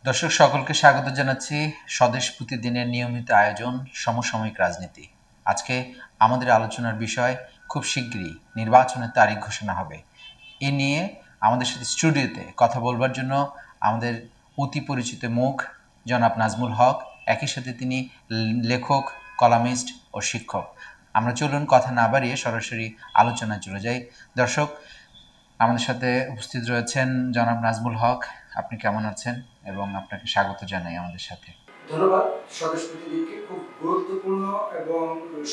দর্শক সকলকে স্বাগত জানাচ্ছি স্বদেশ প্রতিদিনের নিয়মিত আয়োজন সমসাময়িক রাজনীতি। আজকে আমাদের আলোচনার বিষয় খুব শিগগিরই নির্বাচনের তারিখ ঘোষণা হবে। এ নিয়ে আমাদের সাথে স্টুডিওতে কথা বলবার জন্য আমাদের অতি পরিচিত মুখ জনাব নাজমুল হক, একই সাথে তিনি লেখক, কলামিস্ট ও শিক্ষক। আমরা চলুন কথা না বাড়িয়ে সরাসরি আলোচনায় চলে যাই। দর্শক, আমাদের সাথে উপস্থিত রয়েছেন জনাব নাজমুল হক। আপনি কেমন আছেন এবং আপনাকে স্বাগত জানাই আমাদের সাথে। ধন্যবাদ। স্বদেশ প্রতিদিনকে খুব গুরুত্বপূর্ণ এবং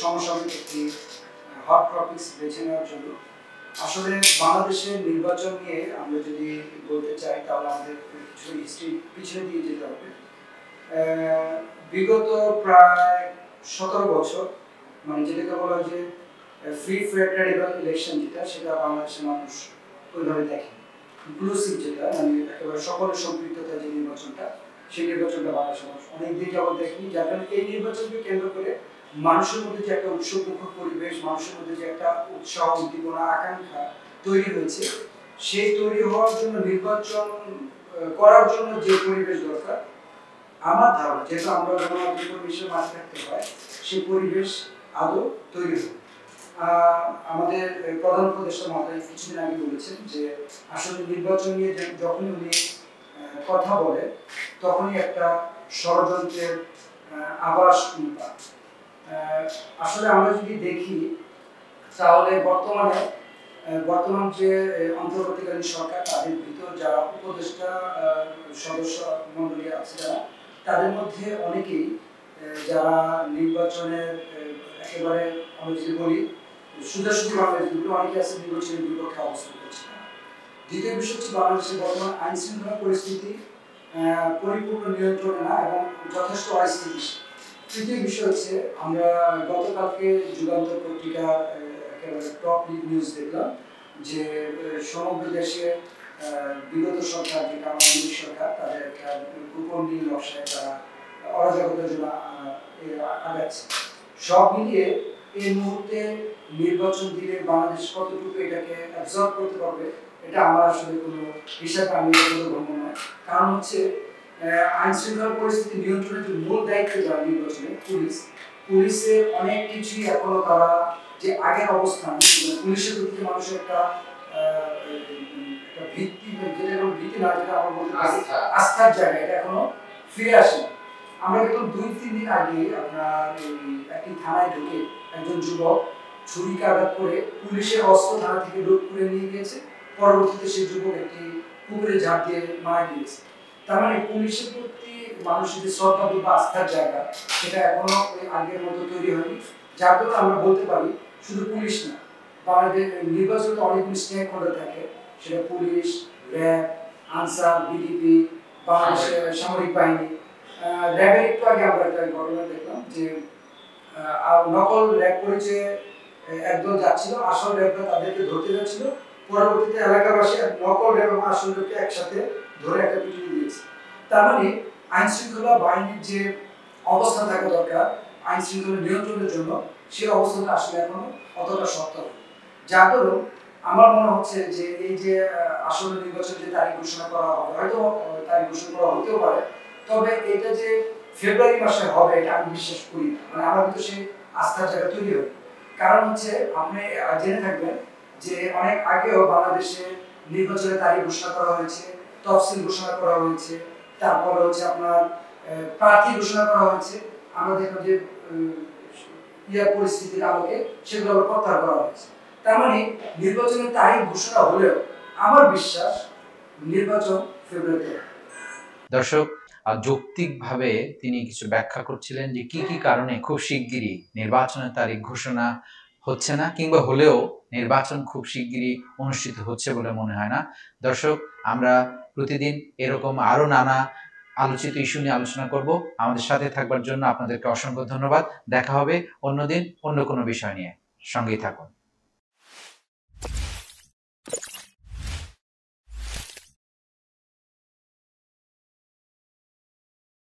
সমসাময়িক একটি হট টপিকস বেছে নেওয়ার জন্য। আসলে বাংলাদেশের নির্বাচন নিয়ে আমরা যদি বলতে চাই তাহলে আমাদের কিছু হিস্ট্রি পিছনে দিয়ে যেতে হবে। বিগত প্রায় 17 বছর, মানে যেটাকে বলা হয় যে ফ্রি ফেয়ার ক্রেডিবল ইলেকশন, সেটা বাংলাদেশের মানুষ ওইভাবে দেখে। ইনক্লুসিভ যেটা, মানে একেবারে সকলের সম্পৃক্ততা যে নির্বাচনটা, সেই নির্বাচনটা বাংলাদেশের মানুষ অনেকদিন যাবত দেখেনি। যার কারণে এই নির্বাচনকে কেন্দ্র করে মানুষের মধ্যে যে একটা উৎসবমুখর পরিবেশ, মানুষের মধ্যে যে একটা উৎসাহ, উদ্দীপনা, আকাঙ্ক্ষা তৈরি হয়েছে, সেই তৈরি হওয়ার জন্য নির্বাচন করার জন্য যে পরিবেশ দরকার, আমার ধারণা, যেহেতু আমরা গণতান্ত্রিক পরিবেশের মাঝে থাকতে হয়, সেই পরিবেশ আদৌ তৈরি হবে। আমাদের প্রধান উপদেষ্টা মহোদয় কিছুদিন আগে বলেছেন যে আসলে নির্বাচন নিয়ে যখনই উনি কথা বলে তখনই একটা ষড়যন্ত্রের আভাস পান। আসলে আমরা যদি দেখি তাহলে বর্তমান যে অন্তর্বর্তীকালীন সরকার, তাদের ভিতর যারা উপদেষ্টা সদস্য মন্ডলী আছে, তাদের মধ্যে অনেকেই যারা নির্বাচনের একেবারে আমরা যদি বলি সুজাসুজি বাংলাদেশগুলো, অনেকে আছে নির্বাচনের বিপক্ষে অবস্থান করছে। দ্বিতীয় বিষয় হচ্ছে বাংলাদেশের বর্তমান আইন শৃঙ্খলা পরিস্থিতি পরিপূর্ণ নিয়ন্ত্রণে না এবং যথেষ্ট অস্থিতিশীল। তৃতীয় বিষয় হচ্ছে আমরা গতকালকে যুগান্তর পত্রিকার একেবারে টপ নিউজ দেখলাম যে সমগ্র দেশে বিগত সরকার, যেটা আমাদের সরকার, তাদের একটা গোপন নীল নকশায় তারা অরাজকতার জন্য আগাচ্ছে। সব মিলিয়ে এই মুহূর্তে নির্বাচন দিলে বাংলাদেশ কতটুকু এটাকে অ্যাবজর্ব করতে পারবে, এটা আমার আসলে কোনো হিসাবে আমি বোধগম্য নয়। কারণ হচ্ছে আইন শৃঙ্খলা পরিস্থিতি নিয়ন্ত্রণের যে মূল দায়িত্ব যারা নির্বাচনে পুলিশের অনেক কিছুই এখনো তারা যে আগের অবস্থান, পুলিশের প্রতি মানুষের একটা ভিত্তি, যেটা কোনো ভিত্তি না, যেটা আমরা বলতে পারি আস্থার জায়গা, এটা এখনো ফিরে আসেনি। আমরা দেখলাম 2-3 দিন আগে আপনার একটি থানায় ঢুকে একজন যুবক ছুরিকাঘাত করে পুলিশের অস্ত্র থানা থেকে লুট করে নিয়ে গিয়েছে। পরবর্তীতে সেই যুবক একটি পুকুরে ঝাঁপ দিয়ে মারা গিয়েছে। তার মানে পুলিশের প্রতি মানুষের যে শ্রদ্ধাবোধ বা আস্থার জায়গা, সেটা এখনো ওই আগের মতো তৈরি হয়নি। যার জন্য আমরা বলতে পারি শুধু পুলিশ না, বাংলাদেশ নির্বাচনে অনেকগুলি স্টেক হোল্ডার থাকে, সেটা পুলিশ, র্যাব, আনসার, বিডিপি, বাংলাদেশের সামরিক বাহিনী। র্যাবের একটু আগে আমরা একটা ঘটনা দেখলাম যে নকল র্যাব পরিচয়ে একদল যাচ্ছিল, আসল র্যাবরা তাদেরকে ধরতে যাচ্ছিল। পরবর্তীতে এলাকাবাসী নকল র্যাব এবং আসল র্যাবকে একসাথে ধরে একটা পিটুনি দিয়েছে। তার মানে আইন শৃঙ্খলা বাহিনীর যে অবস্থা থাকা দরকার আইন শৃঙ্খলা নিয়ন্ত্রণের জন্য, সেই অবস্থাটা আসলে এখনো অতটা শক্ত নয়। যার দরুন আমার মনে হচ্ছে যে এই যে আসলে নির্বাচন যে তারিখ ঘোষণা করা হবে, হয়তো তারিখ ঘোষণা করা হতেও পারে, তবে এটা যে ফেব্রুয়ারি মাসে হবে এটা আমি বিশ্বাস করি না। মানে আমার কিন্তু সেই আস্থার জায়গা তৈরি হবে। কারণ হচ্ছে আপনি জেনে থাকবেন যে অনেক আগেও বাংলাদেশে নির্বাচনের তারিখ ঘোষণা করা হয়েছে, তফসিল ঘোষণা করা হয়েছে, তারপরে হচ্ছে আপনার প্রার্থী ঘোষণা করা হয়েছে। আমরা দেখলাম যে পরিস্থিতির আলোকে সেগুলো প্রত্যাহার করা হয়েছে। তার মানে নির্বাচনের তারিখ ঘোষণা হলেও আমার বিশ্বাস নির্বাচন ফেব্রুয়ারিতে। দর্শক, যৌক্তিকভাবে তিনি কিছু ব্যাখ্যা করছিলেন যে কি কি কারণে খুব শিগগিরই নির্বাচনের তারিখ ঘোষণা হচ্ছে না, কিংবা হলেও নির্বাচন খুব শিগগিরই অনুষ্ঠিত হচ্ছে বলে মনে হয় না। দর্শক, আমরা প্রতিদিন এরকম আরো নানা আলোচিত ইস্যু নিয়ে আলোচনা করব। আমাদের সাথে থাকবার জন্য আপনাদেরকে অসংখ্য ধন্যবাদ। দেখা হবে অন্যদিন অন্য কোনো বিষয় নিয়ে। সঙ্গেই থাকুন।